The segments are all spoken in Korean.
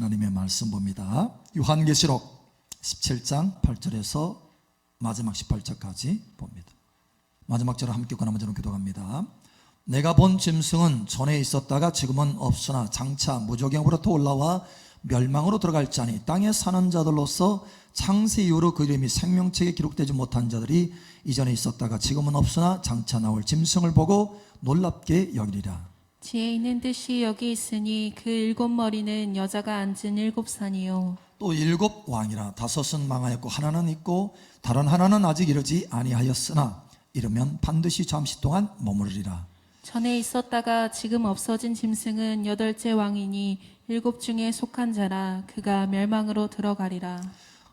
하나님의 말씀 봅니다. 요한계시록 17장 8절에서 마지막 18절까지 봅니다. 마지막 절을 함께 읽고 나머지는 기도합니다. 내가 본 짐승은 전에 있었다가 지금은 없으나 장차 무저갱으로부터 올라와 멸망으로 들어갈지니 땅에 사는 자들로서 창세 이후로 그 이름이 생명책에 기록되지 못한 자들이 이전에 있었다가 지금은 없으나 장차 나올 짐승을 보고 놀랍게 여기리라. 지혜 있는 듯이 여기 있으니 그 일곱 머리는 여자가 앉은 일곱 산이요 또 일곱 왕이라 다섯은 망하였고 하나는 있고 다른 하나는 아직 이르지 아니하였으나 이르면 반드시 잠시 동안 머무르리라. 전에 있었다가 지금 없어진 짐승은 여덟째 왕이니 일곱 중에 속한 자라. 그가 멸망으로 들어가리라.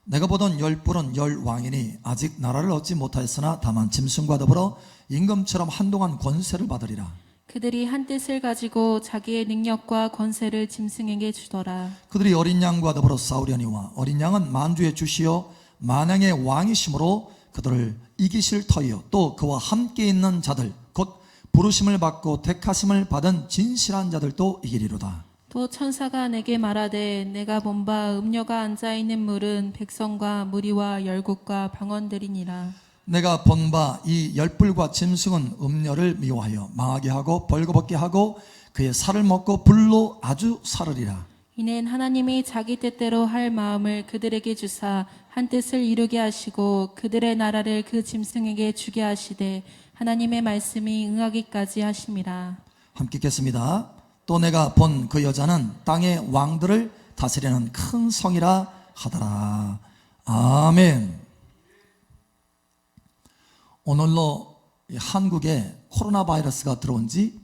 내가 보던 열 뿔은 열 왕이니 아직 나라를 얻지 못하였으나 다만 짐승과 더불어 임금처럼 한동안 권세를 받으리라. 그들이 한 뜻을 가지고 자기의 능력과 권세를 짐승에게 주더라. 그들이 어린 양과 더불어 싸우려니와 어린 양은 만주의 주시요 만왕의 왕이심으로 그들을 이기실 터이요 또 그와 함께 있는 자들 곧 부르심을 받고 택하심을 받은 진실한 자들도 이기리로다. 또 천사가 내게 말하되 내가 본 바 음녀가 앉아있는 물은 백성과 무리와 열국과 병원들이니라. 내가 본 바 이 열뿔과 짐승은 음녀를 미워하여 망하게 하고 벌거벗게 하고 그의 살을 먹고 불로 아주 사르리라. 이는 하나님이 자기 뜻대로 할 마음을 그들에게 주사 한 뜻을 이루게 하시고 그들의 나라를 그 짐승에게 주게 하시되 하나님의 말씀이 응하기까지 하심이라. 함께 읽겠습니다. 또 내가 본 그 여자는 땅의 왕들을 다스리는 큰 성이라 하더라. 아멘. 오늘로 한국에 코로나 바이러스가 들어온 지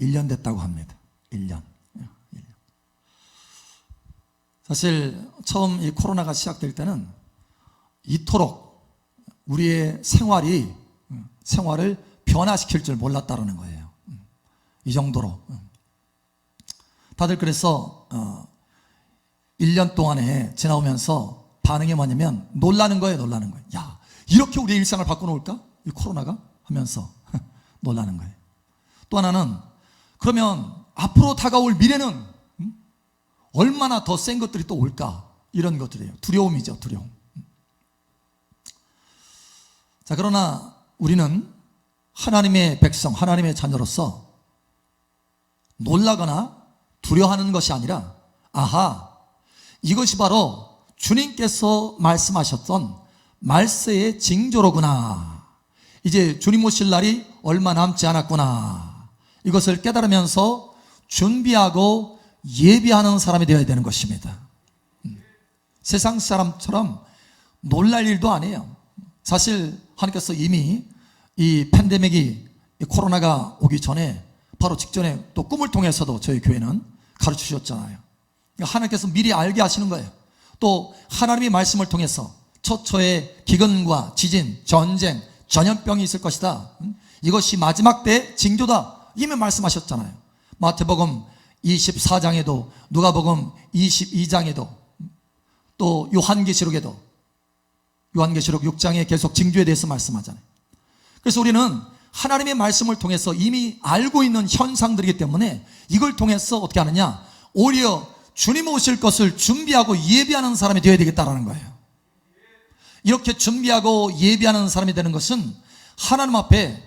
1년 됐다고 합니다. 1년. 사실 처음 이 코로나가 시작될 때는 이토록 우리의 생활을 변화시킬 줄 몰랐다는 거예요. 이 정도로. 다들 그래서 1년 동안에 지나오면서 반응이 뭐냐면 놀라는 거예요. 야, 이렇게 우리의 일상을 바꿔놓을까? 이 코로나가? 하면서 놀라는 거예요. 또 하나는 그러면 앞으로 다가올 미래는 얼마나 더 센 것들이 또 올까? 이런 것들이에요. 두려움이죠. 두려움. 자, 그러나 우리는 하나님의 백성, 하나님의 자녀로서 놀라거나 두려워하는 것이 아니라 이것이 바로 주님께서 말씀하셨던 말세의 징조로구나. 이제 주님 오실 날이 얼마 남지 않았구나. 이것을 깨달으면서 준비하고 예비하는 사람이 되어야 되는 것입니다. 세상 사람처럼 놀랄 일도 아니에요. 사실 하나님께서 이미 이 팬데믹이 이 코로나가 오기 전에 바로 직전에 또 꿈을 통해서도 저희 교회는 가르쳐 주셨잖아요. 하나님께서 미리 알게 하시는 거예요. 또 하나님의 말씀을 통해서 처처에 기근과 지진, 전쟁, 전염병이 있을 것이다. 이것이 마지막 때의 징조다. 이미 말씀하셨잖아요. 마태복음 24장에도 누가복음 22장에도 또 요한계시록에도 요한계시록 6장에 계속 징조에 대해서 말씀하잖아요. 그래서 우리는 하나님의 말씀을 통해서 이미 알고 있는 현상들이기 때문에 이걸 통해서 어떻게 하느냐? 오히려 주님 오실 것을 준비하고 예비하는 사람이 되어야 되겠다라는 거예요. 이렇게 준비하고 예비하는 사람이 되는 것은 하나님 앞에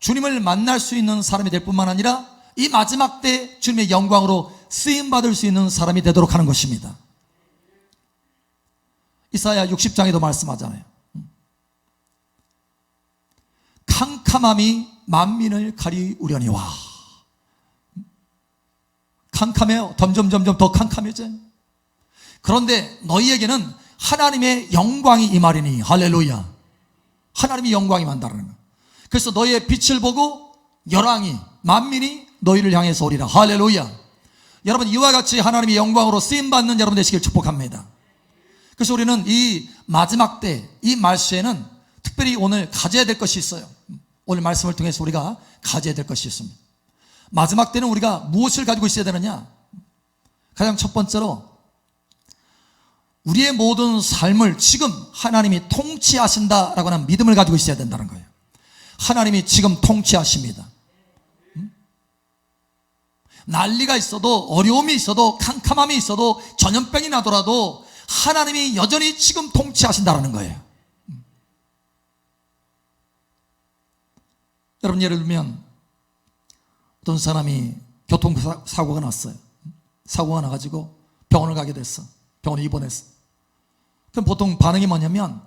주님을 만날 수 있는 사람이 될 뿐만 아니라 이 마지막 때 주님의 영광으로 쓰임받을 수 있는 사람이 되도록 하는 것입니다. 이사야 60장에도 말씀하잖아요. 캄캄함이 만민을 가리우려니와. 캄캄해요. 점점 더 캄캄해져요. 그런데 너희에게는 하나님의 영광이 임하리니. 할렐루야. 하나님의 영광이 임한다는 거예요. 그래서 너희의 빛을 보고 열왕이 만민이 너희를 향해서 오리라. 할렐루야. 여러분, 이와 같이 하나님의 영광으로 쓰임받는 여러분 되시길 축복합니다. 그래서 우리는 이 마지막 때, 이 말세에는 특별히 오늘 가져야 될 것이 있어요. 오늘 말씀을 통해서 우리가 가져야 될 것이 있습니다. 마지막 때는 우리가 무엇을 가지고 있어야 되느냐? 가장 첫 번째로 우리의 모든 삶을 지금 하나님이 통치하신다라고 하는 믿음을 가지고 있어야 된다는 거예요. 하나님이 지금 통치하십니다. 난리가 있어도, 어려움이 있어도, 캄캄함이 있어도, 전염병이 나더라도 하나님이 여전히 지금 통치하신다는 거예요. 여러분, 예를 들면 어떤 사람이 교통사고가 났어요. 사고가 나가지고 병원을 가게 됐어. 병원에 입원했어. 그럼 보통 반응이 뭐냐면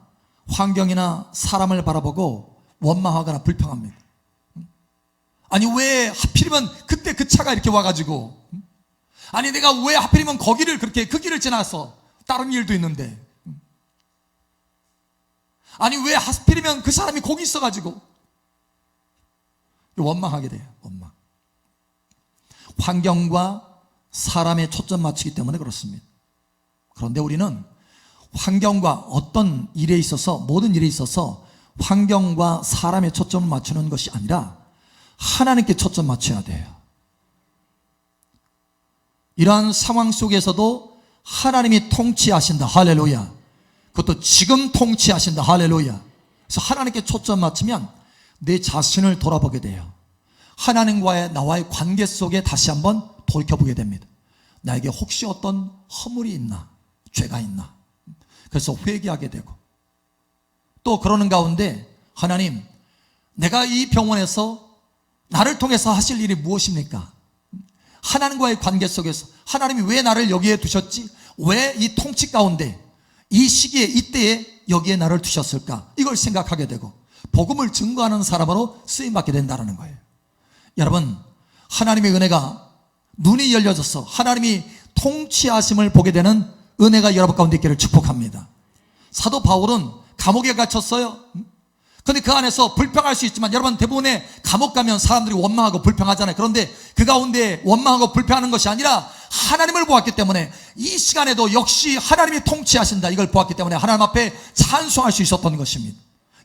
환경이나 사람을 바라보고 원망하거나 불평합니다. 아니, 왜 하필이면 그때 그 차가 이렇게 와가지고, 아니 내가 왜 하필이면 거기를 그렇게 그 길을 지나서 다른 일도 있는데, 아니 왜 하필이면 그 사람이 거기 있어가지고, 원망하게 돼요. 원망. 환경과 사람에 초점 맞추기 때문에 그렇습니다. 그런데 우리는 환경과 어떤 일에 있어서, 모든 일에 있어서 환경과 사람에 초점을 맞추는 것이 아니라 하나님께 초점 맞춰야 돼요. 이러한 상황 속에서도 하나님이 통치하신다. 할렐루야. 그것도 지금 통치하신다. 할렐루야. 그래서 하나님께 초점 맞추면 내 자신을 돌아보게 돼요. 하나님과의 나와의 관계 속에 다시 한번 돌이켜보게 됩니다. 나에게 혹시 어떤 허물이 있나, 죄가 있나. 그래서 회개하게 되고, 또 그러는 가운데 하나님, 내가 이 병원에서 나를 통해서 하실 일이 무엇입니까? 하나님과의 관계 속에서 하나님이 왜 나를 여기에 두셨지? 왜 이 통치 가운데 이 시기에, 이때에 여기에 나를 두셨을까? 이걸 생각하게 되고 복음을 증거하는 사람으로 쓰임받게 된다는 거예요. 여러분, 하나님의 은혜가 눈이 열려져서 하나님이 통치하심을 보게 되는 은혜가 여러분 가운데 있기를 축복합니다. 사도 바울은 감옥에 갇혔어요. 그런데 그 안에서 불평할 수 있지만, 여러분 대부분의 감옥 가면 사람들이 원망하고 불평하잖아요. 그런데 그 가운데 원망하고 불평하는 것이 아니라 하나님을 보았기 때문에 이 시간에도 역시 하나님이 통치하신다, 이걸 보았기 때문에 하나님 앞에 찬송할 수 있었던 것입니다.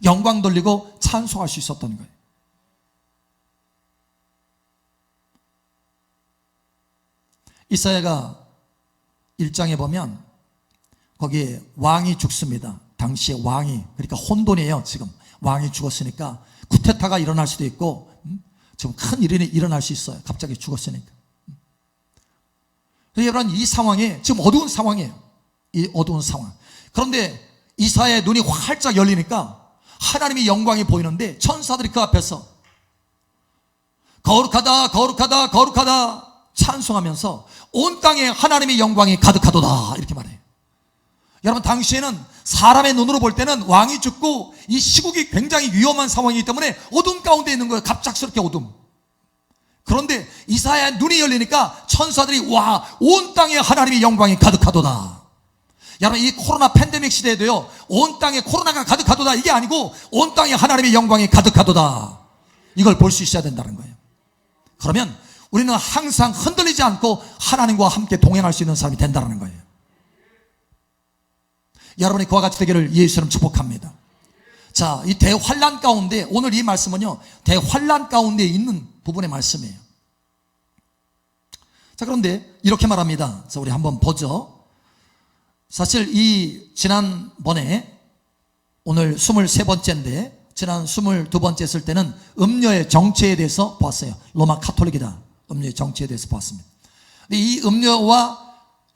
영광 돌리고 찬송할 수 있었던 거예요. 이사야가 1장에 보면 거기에 왕이 죽습니다. 당시에 왕이, 그러니까 혼돈이에요. 지금 왕이 죽었으니까 쿠데타가 일어날 수도 있고, 지금 큰 일이 일어날 수 있어요. 갑자기 죽었으니까. 여러분, 이 상황에 지금 어두운 상황이에요. 이 어두운 상황. 그런데 이사야의 눈이 활짝 열리니까 하나님의 영광이 보이는데 천사들이 그 앞에서 거룩하다, 거룩하다, 거룩하다 찬송하면서 온 땅에 하나님의 영광이 가득하도다, 이렇게 말해요. 여러분, 당시에는 사람의 눈으로 볼 때는 왕이 죽고 이 시국이 굉장히 위험한 상황이기 때문에 어둠 가운데 있는 거예요. 갑작스럽게 어둠. 그런데 이사야의 눈이 열리니까 천사들이, 와, 온 땅에 하나님의 영광이 가득하도다. 여러분, 이 코로나 팬데믹 시대에도요, 온 땅에 코로나가 가득하도다 이게 아니고 온 땅에 하나님의 영광이 가득하도다, 이걸 볼 수 있어야 된다는 거예요. 그러면 우리는 항상 흔들리지 않고 하나님과 함께 동행할 수 있는 사람이 된다는 거예요. 여러분이 그와 같이 되기를 예수님 축복합니다. 자, 이 대환란 가운데, 오늘 이 말씀은요, 대환란 가운데 있는 부분의 말씀이에요. 자, 그런데 이렇게 말합니다. 자, 우리 한번 보죠. 사실 이 지난번에, 오늘 23번째인데 지난 22번째 했을 때는 음료의 정체에 대해서 보았어요. 로마 카톨릭이다, 음료의 정체에 대해서 보았습니다. 근데 이 음료와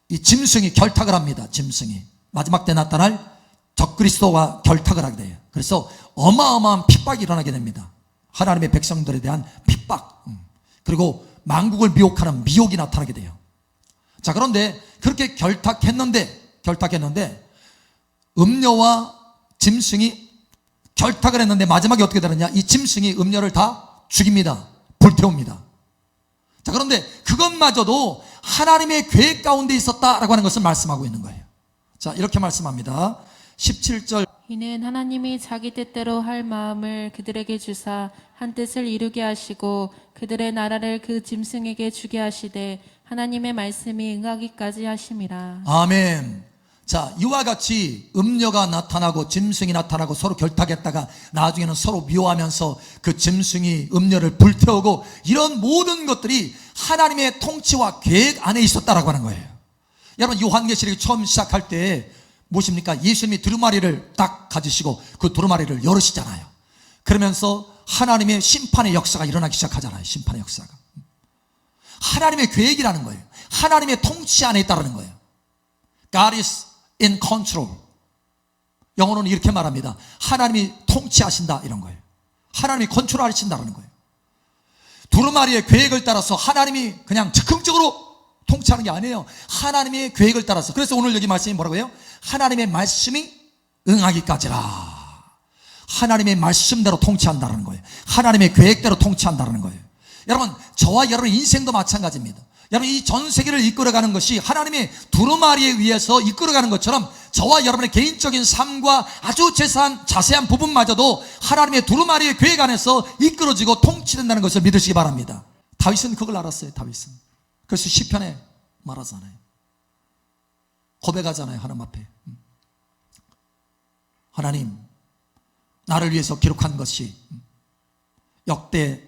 이 짐승이 결탁을 합니다. 짐승이 마지막 때 나타날 적그리스도와 결탁을 하게 돼요. 그래서 어마어마한 핍박이 일어나게 됩니다. 하나님의 백성들에 대한 핍박, 그리고 만국을 미혹하는 미혹이 나타나게 돼요. 자, 그런데 그렇게 결탁했는데 음료와 짐승이 결탁을 했는데 마지막에 어떻게 되느냐, 이 짐승이 음료를 다 죽입니다. 불태웁니다. 자, 그런데 그것마저도 하나님의 계획 가운데 있었다라고 하는 것을 말씀하고 있는 거예요. 자, 이렇게 말씀합니다. 17절, 이는 하나님이 자기 뜻대로 할 마음을 그들에게 주사 한 뜻을 이루게 하시고 그들의 나라를 그 짐승에게 주게 하시되 하나님의 말씀이 응하기까지 하심이라. 아멘. 자, 이와 같이 음녀가 나타나고 짐승이 나타나고 서로 결탁했다가 나중에는 서로 미워하면서 그 짐승이 음녀를 불태우고, 이런 모든 것들이 하나님의 통치와 계획 안에 있었다라고 하는 거예요. 여러분, 요한계시록이 처음 시작할 때 무엇입니까? 예수님이 두루마리를 딱 가지시고 그 두루마리를 열으시잖아요. 그러면서 하나님의 심판의 역사가 일어나기 시작하잖아요. 심판의 역사가. 하나님의 계획이라는 거예요. 하나님의 통치 안에 있다는 거예요. God is in control. 영어로는 이렇게 말합니다. 하나님이 통치하신다 이런 거예요. 하나님이 컨트롤하신다는 거예요. 두루마리의 계획을 따라서 하나님이 그냥 즉흥적으로 통치하는 게 아니에요. 하나님의 계획을 따라서. 그래서 오늘 여기 말씀이 뭐라고 해요? 하나님의 말씀이 응하기까지라. 하나님의 말씀대로 통치한다는 거예요. 하나님의 계획대로 통치한다는 거예요. 여러분, 저와 여러분의 인생도 마찬가지입니다. 여러분, 이 전 세계를 이끌어가는 것이 하나님의 두루마리에 의해서 이끌어가는 것처럼 저와 여러분의 개인적인 삶과 아주 자세한 부분마저도 하나님의 두루마리의 계획 안에서 이끌어지고 통치된다는 것을 믿으시기 바랍니다. 다윗은 그걸 알았어요. 다윗은. 그래서 시편에 말하잖아요. 고백하잖아요. 하나님 앞에. 하나님, 나를 위해서 기록한 것이 역대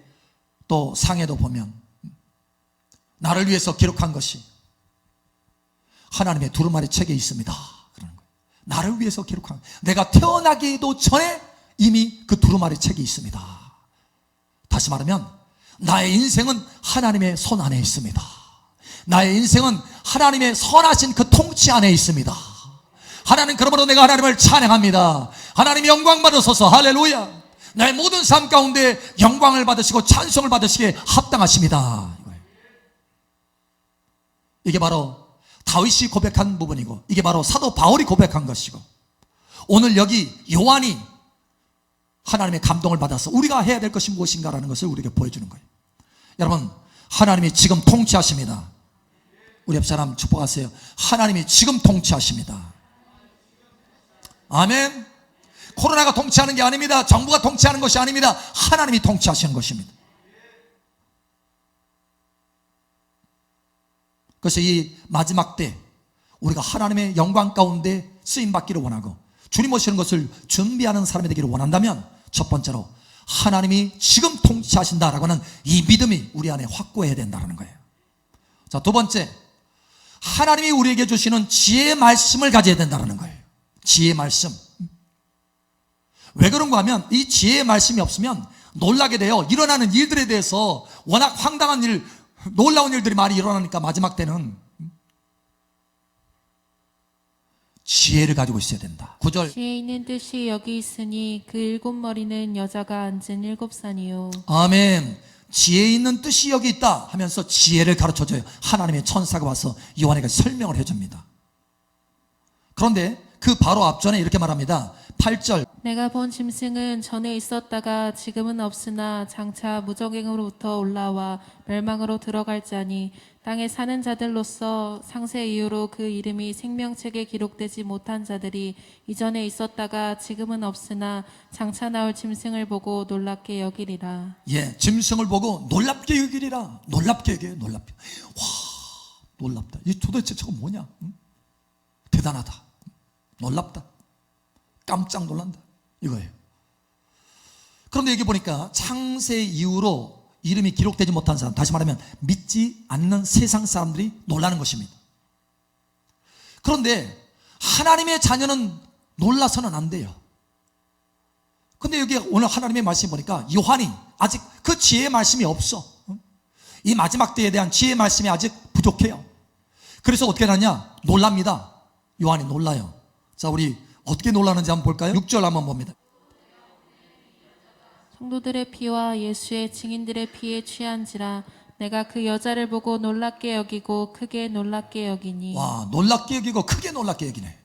또 상에도 보면 나를 위해서 기록한 것이 하나님의 두루마리 책에 있습니다. 그러는 거예요. 나를 위해서 기록한, 내가 태어나기도 전에 이미 그 두루마리 책이 있습니다. 다시 말하면 나의 인생은 하나님의 손 안에 있습니다. 나의 인생은 하나님의 선하신 그 통치 안에 있습니다. 하나님, 그러므로 내가 하나님을 찬양합니다. 하나님 영광 받으소서. 할렐루야. 나의 모든 삶 가운데 영광을 받으시고 찬송을 받으시기에 합당하십니다. 이게 바로 다윗이 고백한 부분이고, 이게 바로 사도 바울이 고백한 것이고, 오늘 여기 요한이 하나님의 감동을 받아서 우리가 해야 될 것이 무엇인가라는 것을 우리에게 보여주는 거예요. 여러분, 하나님이 지금 통치하십니다. 우리 옆 사람 축복하세요. 하나님이 지금 통치하십니다. 아멘. 코로나가 통치하는 게 아닙니다. 정부가 통치하는 것이 아닙니다. 하나님이 통치하시는 것입니다. 그래서 이 마지막 때 우리가 하나님의 영광 가운데 쓰임받기를 원하고 주님 오시는 것을 준비하는 사람이 되기를 원한다면, 첫 번째로 하나님이 지금 통치하신다라고 하는 이 믿음이 우리 안에 확고해야 된다는 거예요. 자, 두 번째, 하나님이 우리에게 주시는 지혜의 말씀을 가져야 된다는 거예요. 지혜의 말씀. 왜 그런가 하면 이 지혜의 말씀이 없으면 놀라게 돼요. 일어나는 일들에 대해서 워낙 황당한 일, 놀라운 일들이 많이 일어나니까 마지막 때는 지혜를 가지고 있어야 된다. 9절. 지혜 있는 뜻이 여기 있으니 그 일곱 머리는 여자가 앉은 일곱 산이요. 아멘. 지혜 있는 뜻이 여기 있다 하면서 지혜를 가르쳐줘요. 하나님의 천사가 와서 요한에게 설명을 해줍니다. 그런데 그 바로 앞전에 이렇게 말합니다. 8절. 내가 본 짐승은 전에 있었다가 지금은 없으나 장차 무적행으로부터 올라와 멸망으로 들어갈 자니 땅에 사는 자들로서 상세 이후로 그 이름이 생명책에 기록되지 못한 자들이 이전에 있었다가 지금은 없으나 장차 나올 짐승을 보고 놀랍게 여기리라. 예, 짐승을 보고 놀랍게 여기리라. 놀랍게 여겨요. 놀랍게. 와, 놀랍다. 이 도대체 저거 뭐냐? 응? 대단하다. 놀랍다. 깜짝 놀란다. 이거예요. 그런데 여기 보니까 창세 이후로 이름이 기록되지 못한 사람, 다시 말하면 믿지 않는 세상 사람들이 놀라는 것입니다. 그런데 하나님의 자녀는 놀라서는 안 돼요. 근데 여기 오늘 하나님의 말씀 보니까 요한이 아직 그 지혜의 말씀이 없어. 이 마지막 때에 대한 지혜의 말씀이 아직 부족해요. 그래서 어떻게 하냐? 놀랍니다. 요한이 놀라요. 자, 우리 어떻게 놀라는지 한번 볼까요? 6절 한번 봅니다. 성도들의 피와 예수의 증인들의 피에 취한지라 내가 그 여자를 보고 놀랍게 여기고 크게 놀랍게 여기니. 와, 놀랍게 여기고 크게 놀랍게 여기네.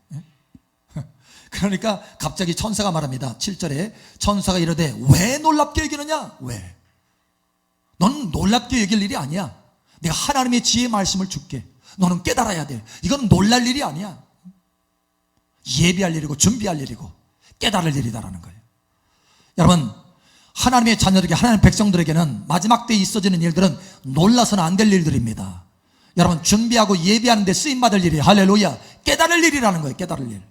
그러니까 갑자기 천사가 말합니다. 7절에 천사가 이르되 왜 놀랍게 여기느냐? 왜? 너는 놀랍게 여길 일이 아니야. 내가 하나님의 지혜의 말씀을 줄게. 너는 깨달아야 돼. 이건 놀랄 일이 아니야. 예비할 일이고 준비할 일이고 깨달을 일이다라는 거예요. 여러분, 하나님의 자녀들에게, 하나님의 백성들에게는 마지막 때에 있어지는 일들은 놀라서는 안 될 일들입니다. 여러분, 준비하고 예비하는 데 쓰임받을 일이, 할렐루야, 깨달을 일이라는 거예요. 깨달을 일.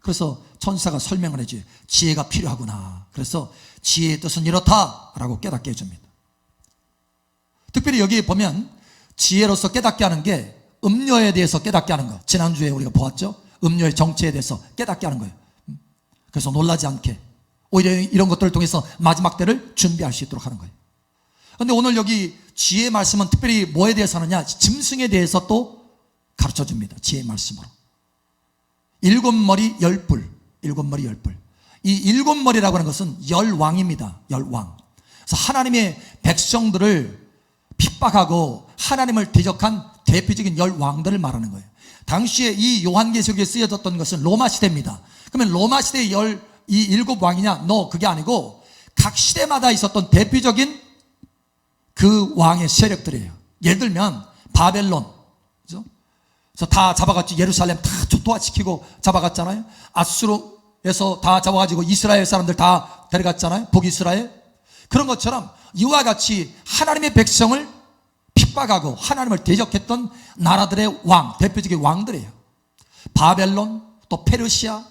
그래서 천사가 설명을 해줘요. 지혜가 필요하구나. 그래서 지혜의 뜻은 이렇다 라고 깨닫게 해줍니다. 특별히 여기 보면 지혜로서 깨닫게 하는 게 음료에 대해서 깨닫게 하는 거. 지난주에 우리가 보았죠. 음료의 정체에 대해서 깨닫게 하는 거예요. 그래서 놀라지 않게 오히려 이런 것들을 통해서 마지막 때를 준비할 수 있도록 하는 거예요. 그런데 오늘 여기 지혜의 말씀은 특별히 뭐에 대해서 하느냐? 짐승에 대해서 또 가르쳐 줍니다. 지혜의 말씀으로. 7머리 10뿔. 7머리 10뿔. 이 7머리라고 하는 것은 10왕입니다. 10왕. 그래서 하나님의 백성들을 핍박하고 하나님을 대적한 대표적인 10왕들을 말하는 거예요. 당시에 이 요한계시록에 쓰여졌던 것은 로마 시대입니다. 그러면 로마 시대의 이 7왕이냐? No, 그게 아니고 각 시대마다 있었던 대표적인 그 왕의 세력들이에요. 예를 들면 바벨론, 그죠? 그래서 다 잡아갔죠. 예루살렘 다 초토화시키고 잡아갔잖아요. 아수르에서 다 잡아가지고 이스라엘 사람들 다 데려갔잖아요. 북이스라엘. 그런 것처럼 이와 같이 하나님의 백성을 핍박하고 하나님을 대적했던 나라들의 왕, 대표적인 왕들이에요. 바벨론, 또 페르시아,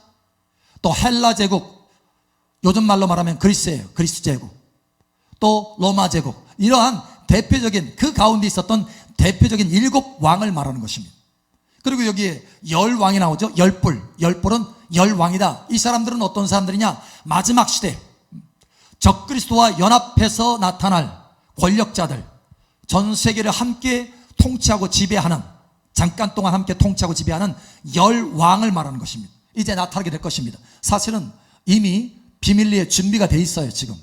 또 헬라 제국, 요즘 말로 말하면 그리스예요. 그리스 제국, 또 로마 제국. 이러한 대표적인 그 가운데 있었던 대표적인 7왕을 말하는 것입니다. 그리고 여기에 10왕이 나오죠. 10뿔. 10뿔은 10왕이다. 이 사람들은 어떤 사람들이냐? 마지막 시대 적그리스도와 연합해서 나타날 권력자들, 전 세계를 함께 통치하고 지배하는, 잠깐 동안 함께 통치하고 지배하는 10왕을 말하는 것입니다. 이제 나타나게 될 것입니다. 사실은 이미 비밀리에 준비가 돼 있어요. 지금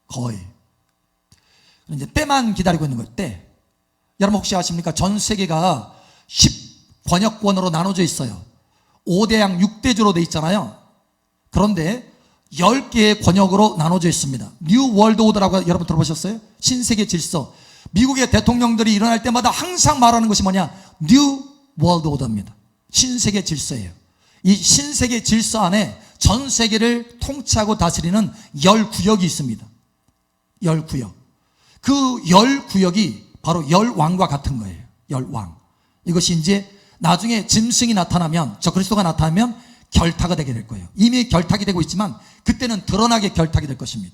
거의 이제 때만 기다리고 있는 거예요. 때. 여러분 혹시 아십니까? 전 세계가 10권역권으로 나눠져 있어요. 5대양 6대주로 돼 있잖아요. 그런데 10개의 권역으로 나눠져 있습니다. 뉴 월드 오더라고 여러분 들어보셨어요? 신세계 질서. 미국의 대통령들이 일어날 때마다 항상 말하는 것이 뭐냐? 뉴 월드 오더입니다. 신세계 질서예요. 이 신세계 질서 안에 전 세계를 통치하고 다스리는 10구역이 있습니다. 10구역. 그 10구역이 바로 10왕과 같은 거예요. 10왕. 이것이 이제 나중에 짐승이 나타나면, 저 그리스도가 나타나면 결타가 되게 될 거예요. 이미 결탁이 되고 있지만 그때는 드러나게 결탁이 될 것입니다.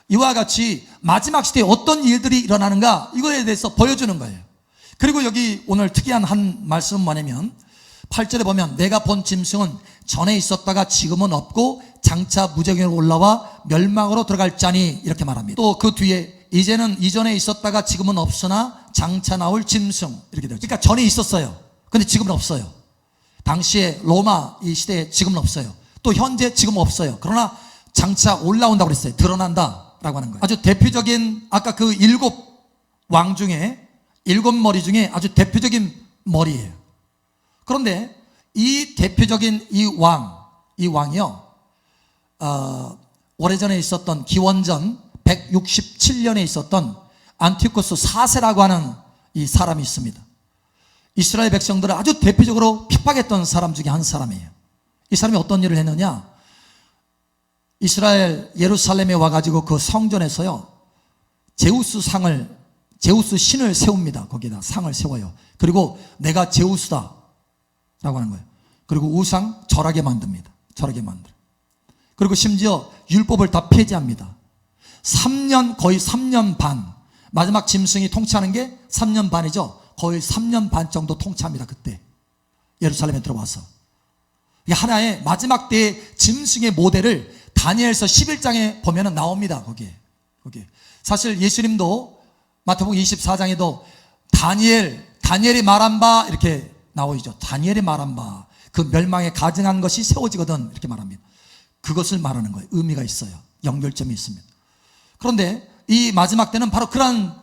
이와 같이 마지막 시대에 어떤 일들이 일어나는가, 이거에 대해서 보여주는 거예요. 그리고 여기 오늘 특이한 한 말씀은 뭐냐면 8절에 보면 내가 본 짐승은 전에 있었다가 지금은 없고 장차 무적으로 올라와 멸망으로 들어갈 자니, 이렇게 말합니다. 또 그 뒤에 이제는 이전에 있었다가 지금은 없으나 장차 나올 짐승, 이렇게 되죠. 그러니까 전에 있었어요. 근데 지금은 없어요. 당시에 로마 이 시대에 지금은 없어요. 또 현재 지금은 없어요. 그러나 장차 올라온다고 그랬어요. 드러난다라고 하는 거예요. 아주 대표적인, 아까 그 7왕 중에 7머리 중에 아주 대표적인 머리예요. 그런데 이 대표적인 이 왕이요, 오래전에 있었던 기원전 167년에 있었던 안티오쿠스 4세라고 하는 이 사람이 있습니다. 이스라엘 백성들을 아주 대표적으로 핍박했던 사람 중에 한 사람이에요. 이 사람이 어떤 일을 했느냐? 이스라엘 예루살렘에 와가지고 그 성전에서요, 제우스 신을 세웁니다. 거기다 상을 세워요. 그리고 내가 제우스다 라고 하는 거예요. 그리고 우상 절하게 만듭니다. 절하게 만들어요. 그리고 심지어 율법을 다 폐지합니다. 3년, 거의 3년 반, 마지막 짐승이 통치하는 게 3년 반이죠. 거의 3년 반 정도 통치합니다. 그때 예루살렘에 들어와서. 이게 하나의 마지막 때의 짐승의 모델을 다니엘서 11장에 보면 나옵니다. 거기에. 사실 예수님도 마태복음 24장에도 다니엘이 말한 바, 이렇게 나오죠. 다니엘이 말한 바, 그 멸망에 가증한 것이 세워지거든, 이렇게 말합니다. 그것을 말하는 거예요. 의미가 있어요. 연결점이 있습니다. 그런데 이 마지막 때는 바로 그런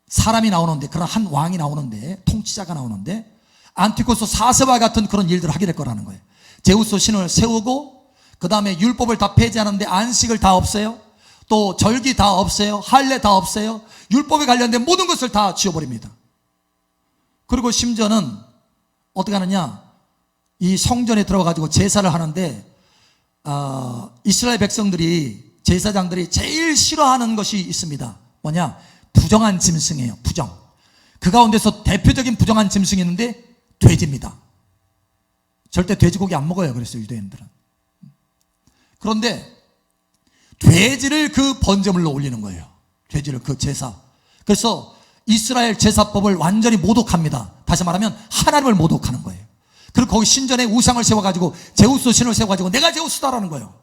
사람이 나오는데, 그런 한 왕이 나오는데, 통치자가 나오는데, 안티오쿠스 4세와 같은 그런 일들을 하게 될 거라는 거예요. 제우스 신을 세우고, 그 다음에 율법을 다 폐지하는데 안식을 다 없애요. 또 절기 다 없애요. 할례 다 없애요. 율법에 관련된 모든 것을 다 지워버립니다. 그리고 심지어는 어떻게 하느냐? 이 성전에 들어가가지고 제사를 하는데, 이스라엘 백성들이, 제사장들이 제일 싫어하는 것이 있습니다. 뭐냐? 부정한 짐승이에요. 부정. 그 가운데서 대표적인 부정한 짐승이 있는데 돼지입니다. 절대 돼지고기 안 먹어요. 그랬어요, 유대인들은. 그런데 돼지를 그 번제물로 올리는 거예요. 돼지를 그 제사. 그래서 이스라엘 제사법을 완전히 모독합니다. 다시 말하면 하나님을 모독하는 거예요. 그리고 거기 신전에 우상을 세워가지고 제우스 신을 세워가지고 내가 제우스다라는 거예요.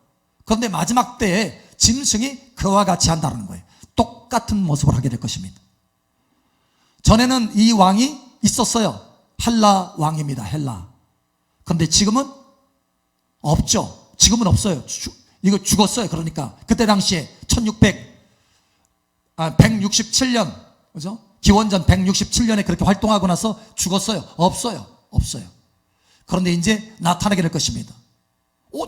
그런데 마지막 때에 짐승이 그와 같이 한다는 거예요. 똑 똑같은 모습을 하게 될 것입니다. 전에는 이 왕이 있었어요. 헬라 왕입니다. 헬라. 그런데 지금은 없죠. 지금은 없어요. 이거 죽었어요. 그러니까 그때 당시에 167년, 그죠? 기원전 167년에 그렇게 활동하고 나서 죽었어요. 없어요. 그런데 이제 나타나게 될 것입니다.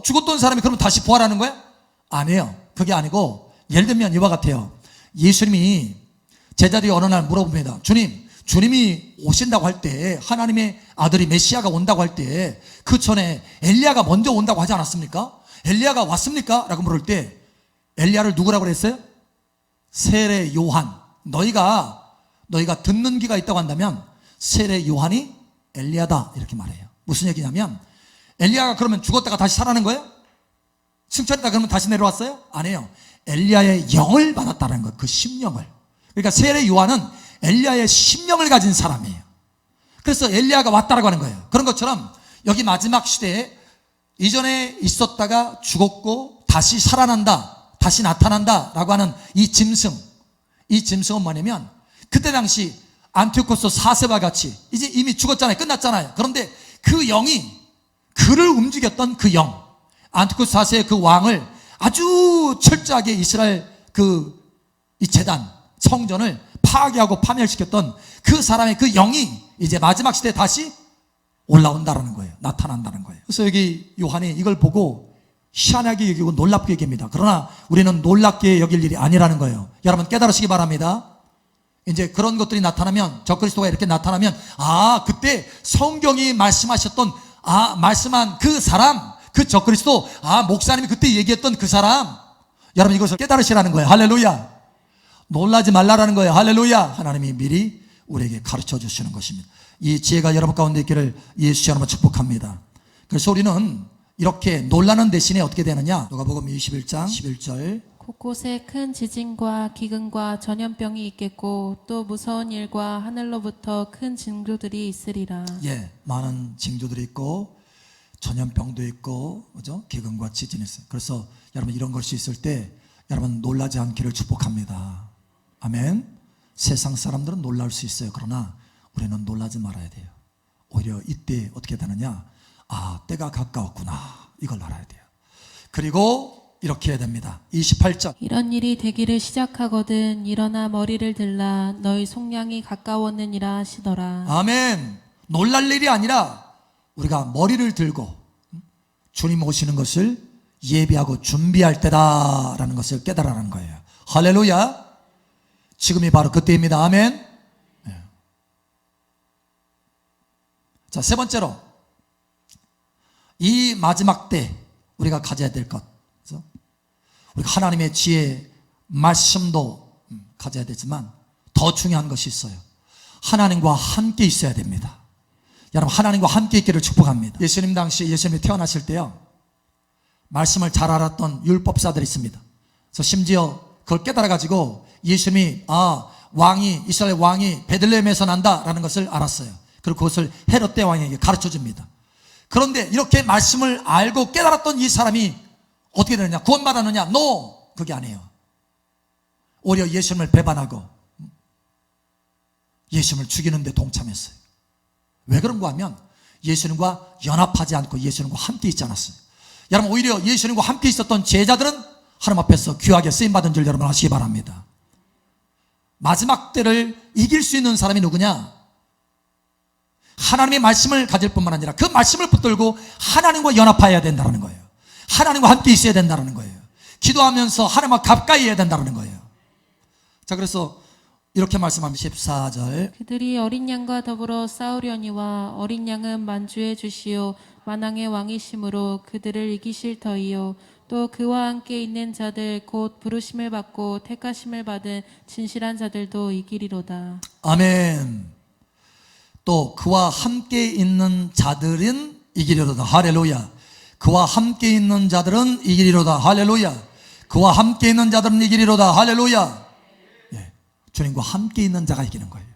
죽었던 사람이 그러면 다시 부활하는 거야? 아니에요. 그게 아니고, 예를 들면 이와 같아요. 예수님이 제자들이 어느 날 물어봅니다. 주님이 오신다고 할 때, 하나님의 아들이 메시아가 온다고 할 때, 그 전에 엘리야가 먼저 온다고 하지 않았습니까? 엘리야가 왔습니까? 라고 물을 때 엘리야를 누구라고 그랬어요? 세례 요한. 너희가 듣는 귀가 있다고 한다면 세례 요한이 엘리야다, 이렇게 말해요. 무슨 얘기냐면, 엘리야가 그러면 죽었다가 다시 살아난 거예요? 승천했다 그러면 다시 내려왔어요? 아니에요. 엘리야의 영을 받았다는 거예요. 그 심령을. 그러니까 세례 요한은 엘리야의 심령을 가진 사람이에요. 그래서 엘리야가 왔다라고 하는 거예요. 그런 것처럼 여기 마지막 시대에 이전에 있었다가 죽었고 다시 살아난다, 다시 나타난다라고 하는 이 짐승은 뭐냐면, 그때 당시 안티오코스 4세와 같이 이제 이미 죽었잖아요. 끝났잖아요. 그런데 그 영이 그를 움직였던 그 영, 안티오코스 4세의 그 왕을 아주 철저하게 이스라엘 이 제단, 성전을 파괴하고 파멸시켰던 그 사람의 그 영이 이제 마지막 시대에 다시 올라온다라는 거예요. 나타난다는 거예요. 그래서 여기 요한이 이걸 보고 희한하게 여기고 놀랍게 여깁니다. 그러나 우리는 놀랍게 여길 일이 아니라는 거예요. 여러분 깨달으시기 바랍니다. 이제 그런 것들이 나타나면, 적그리스도가 이렇게 나타나면, 그때 성경이 말씀하셨던, 말씀한 그 사람, 그 적그리스도, 목사님이 그때 얘기했던 그 사람, 여러분 이것을 깨달으시라는 거예요. 할렐루야. 놀라지 말라라는 거예요. 할렐루야. 하나님이 미리 우리에게 가르쳐 주시는 것입니다. 이 지혜가 여러분 가운데 있기를 예수 이름으로 축복합니다. 그래서 우리는 이렇게 놀라는 대신에 어떻게 되느냐? 누가복음 21장 11절. 곳곳에 큰 지진과 기근과 전염병이 있겠고 또 무서운 일과 하늘로부터 큰 징조들이 있으리라. 예, 많은 징조들이 있고 전염병도 있고, 그죠? 기근과 지진이 있어요. 그래서 여러분 이런 것이 있을 때 여러분 놀라지 않기를 축복합니다. 아멘. 세상 사람들은 놀랄 수 있어요. 그러나 우리는 놀라지 말아야 돼요. 오히려 이때 어떻게 되느냐? 때가 가까웠구나, 이걸 알아야 돼요. 그리고 이렇게 해야 됩니다. 28절. 이런 일이 되기를 시작하거든 일어나 머리를 들라 너희 속량이 가까웠느니라 하시더라. 아멘. 놀랄 일이 아니라 우리가 머리를 들고 주님 오시는 것을 예비하고 준비할 때다라는 것을 깨달으라는 거예요. 할렐루야. 지금이 바로 그때입니다. 아멘. 네. 자, 세 번째로 이 마지막 때 우리가 가져야 될 것, 그렇죠? 우리가 하나님의 지혜 말씀도 가져야 되지만 더 중요한 것이 있어요. 하나님과 함께 있어야 됩니다. 여러분 하나님과 함께 있기를 축복합니다. 예수님 당시 예수님이 태어나실 때요, 말씀을 잘 알았던 율법사들이 있습니다. 그래서 심지어 그걸 깨달아가지고 예수님이 이스라엘 왕이 베들레헴에서 난다라는 것을 알았어요. 그리고 그것을 헤롯 대왕에게 가르쳐 줍니다. 그런데 이렇게 말씀을 알고 깨달았던 이 사람이 어떻게 되느냐? 구원받았느냐? No! 그게 아니에요. 오히려 예수님을 배반하고 예수님을 죽이는 데 동참했어요. 왜 그런가 하면 예수님과 연합하지 않고 예수님과 함께 있지 않았어요. 여러분 오히려 예수님과 함께 있었던 제자들은 하나님 앞에서 귀하게 쓰임받은 줄 여러분 아시기 바랍니다. 마지막 때를 이길 수 있는 사람이 누구냐? 하나님의 말씀을 가질 뿐만 아니라 그 말씀을 붙들고 하나님과 연합해야 된다는 거예요. 하나님과 함께 있어야 된다는 거예요. 기도하면서 하나님과 가까이 해야 된다는 거예요. 자, 그래서 이렇게 말씀합니다. 14절. 그들이 어린 양과 더불어 싸우려니와 어린 양은 만주해 주시오 만왕의 왕이심으로 그들을 이기실 터이요 또 그와 함께 있는 자들 곧 부르심을 받고 택하심을 받은 진실한 자들도 이기리로다. 아멘. 또 그와 함께 있는 자들은 이기리로다. 할렐루야. 그와 함께 있는 자들은 이기리로다. 할렐루야. 그와 함께 있는 자들은 이기리로다. 할렐루야. 예, 주님과 함께 있는 자가 이기는 거예요.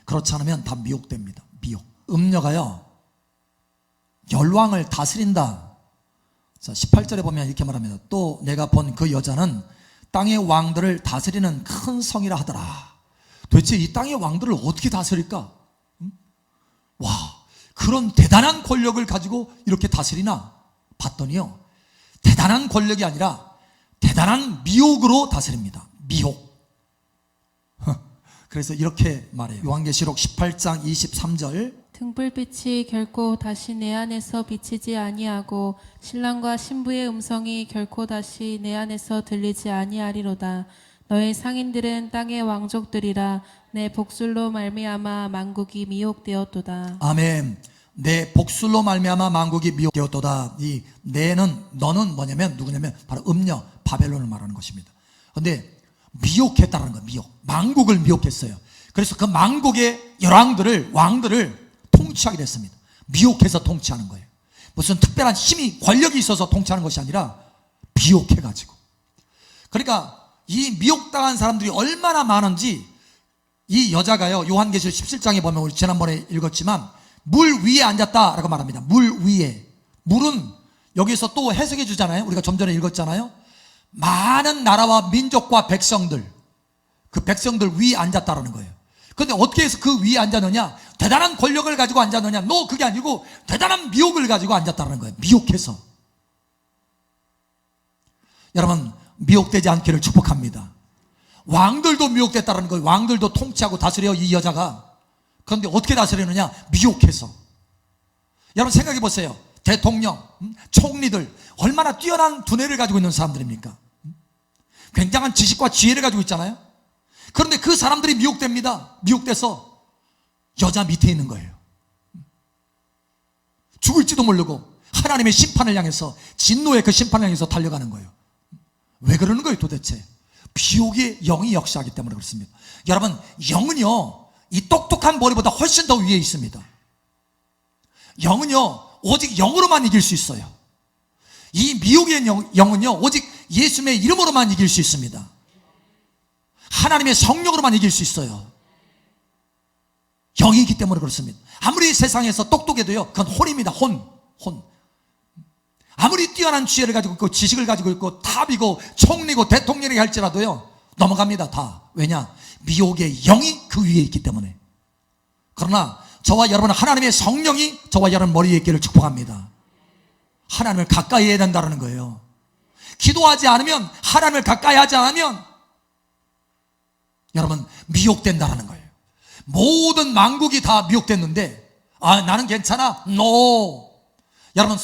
그렇지 않으면 다 미혹됩니다. 미혹. 음녀가요, 열왕을 다스린다. 자, 18절에 보면 이렇게 말합니다. 또 내가 본 그 여자는 땅의 왕들을 다스리는 큰 성이라 하더라. 도대체 이 땅의 왕들을 어떻게 다스릴까? 와, 그런 대단한 권력을 가지고 이렇게 다스리나 봤더니요, 대단한 권력이 아니라 대단한 미혹으로 다스립니다. 미혹. 그래서 이렇게 말해요. 요한계시록 18장 23절. 등불빛이 결코 다시 내 안에서 비치지 아니하고 신랑과 신부의 음성이 결코 다시 내 안에서 들리지 아니하리로다. 너의 상인들은 땅의 왕족들이라. 내 복술로 말미암아 만국이 미혹되었도다. 아멘. 내 복술로 말미암아 만국이 미혹되었도다. 이 내는, 너는 뭐냐면 누구냐면 바로 음녀 바벨론을 말하는 것입니다. 그런데 미혹했다는 거예요. 미혹. 만국을 미혹했어요. 그래서 그 만국의 왕들을 통치하게 됐습니다. 미혹해서 통치하는 거예요. 무슨 특별한 힘이, 권력이 있어서 통치하는 것이 아니라 미혹해가지고. 그러니까 이 미혹당한 사람들이 얼마나 많은지 이 여자가요, 요한계시록 17장에 보면 우리 지난번에 읽었지만 물 위에 앉았다라고 말합니다. 물 위에. 물은 여기서 또 해석해 주잖아요. 우리가 좀 전에 읽었잖아요. 많은 나라와 민족과 백성들, 그 백성들 위에 앉았다라는 거예요. 그런데 어떻게 해서 그 위에 앉았느냐? 대단한 권력을 가지고 앉았느냐? 그게 아니고 대단한 미혹을 가지고 앉았다는 거예요. 미혹해서. 여러분, 미혹되지 않기를 축복합니다. 왕들도 미혹됐다는 거예요. 왕들도 통치하고 다스려, 이 여자가. 그런데 어떻게 다스리느냐? 미혹해서. 여러분 생각해 보세요. 대통령, 총리들 얼마나 뛰어난 두뇌를 가지고 있는 사람들입니까? 굉장한 지식과 지혜를 가지고 있잖아요. 그런데 그 사람들이 미혹됩니다. 미혹돼서 여자 밑에 있는 거예요. 죽을지도 모르고 하나님의 심판을 향해서, 진노의 그 심판을 향해서 달려가는 거예요. 왜 그러는 거예요 도대체? 미혹의 영이 역사하기 때문에 그렇습니다. 여러분, 영은요, 이 똑똑한 머리보다 훨씬 더 위에 있습니다. 영은요, 오직 영으로만 이길 수 있어요. 이 미혹의 영은요, 오직 예수님의 이름으로만 이길 수 있습니다. 하나님의 성령으로만 이길 수 있어요. 영이기 때문에 그렇습니다. 아무리 세상에서 똑똑해도요, 그건 혼입니다. 혼. 아무리 뛰어난 지혜를 가지고 있고 지식을 가지고 있고 탑이고 총리고 대통령이 할지라도요, 넘어갑니다. 다. 왜냐? 미혹의 영이 그 위에 있기 때문에. 그러나 저와 여러분은 하나님의 성령이 저와 여러분 머리에 있기를 축복합니다. 하나님을 가까이 해야 된다는 거예요. 기도하지 않으면, 하나님을 가까이 하지 않으면 여러분 미혹된다는 거예요. 모든 만국이 다 미혹됐는데 나는 괜찮아? No. 여러분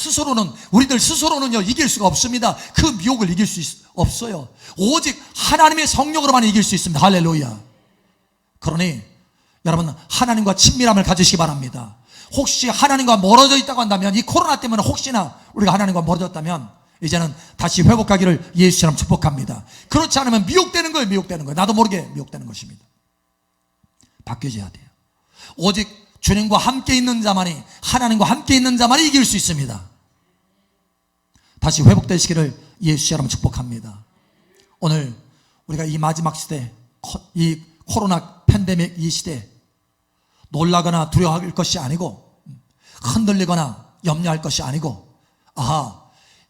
우리들 스스로는요 이길 수가 없습니다. 그 미혹을 이길 수 없어요. 오직 하나님의 성령으로만 이길 수 있습니다. 할렐루야. 그러니 여러분 하나님과 친밀함을 가지시기 바랍니다. 혹시 하나님과 멀어져 있다고 한다면, 이 코로나 때문에 혹시나 우리가 하나님과 멀어졌다면 이제는 다시 회복하기를 예수처럼 축복합니다. 그렇지 않으면 미혹되는 거예요. 나도 모르게 미혹되는 것입니다. 바뀌어져야 돼요. 오직 주님과 함께 있는 자만이, 하나님과 함께 있는 자만이 이길 수 있습니다. 다시 회복되시기를 예수처럼 축복합니다. 오늘 우리가 이 마지막 시대, 이 코로나 팬데믹 이 시대 놀라거나 두려워할 것이 아니고, 흔들리거나 염려할 것이 아니고,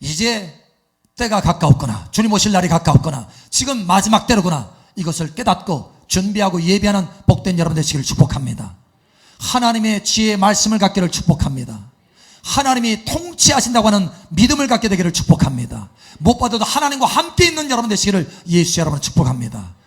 이제 때가 가까웠구나, 주님 오실 날이 가까웠구나, 지금 마지막 때로구나, 이것을 깨닫고 준비하고 예비하는 복된 여러분 되시기를 축복합니다. 하나님의 지혜의 말씀을 갖기를 축복합니다. 하나님이 통치하신다고 하는 믿음을 갖게 되기를 축복합니다. 무엇보다도 하나님과 함께 있는 여러분 되시기를 예수 여러분 축복합니다.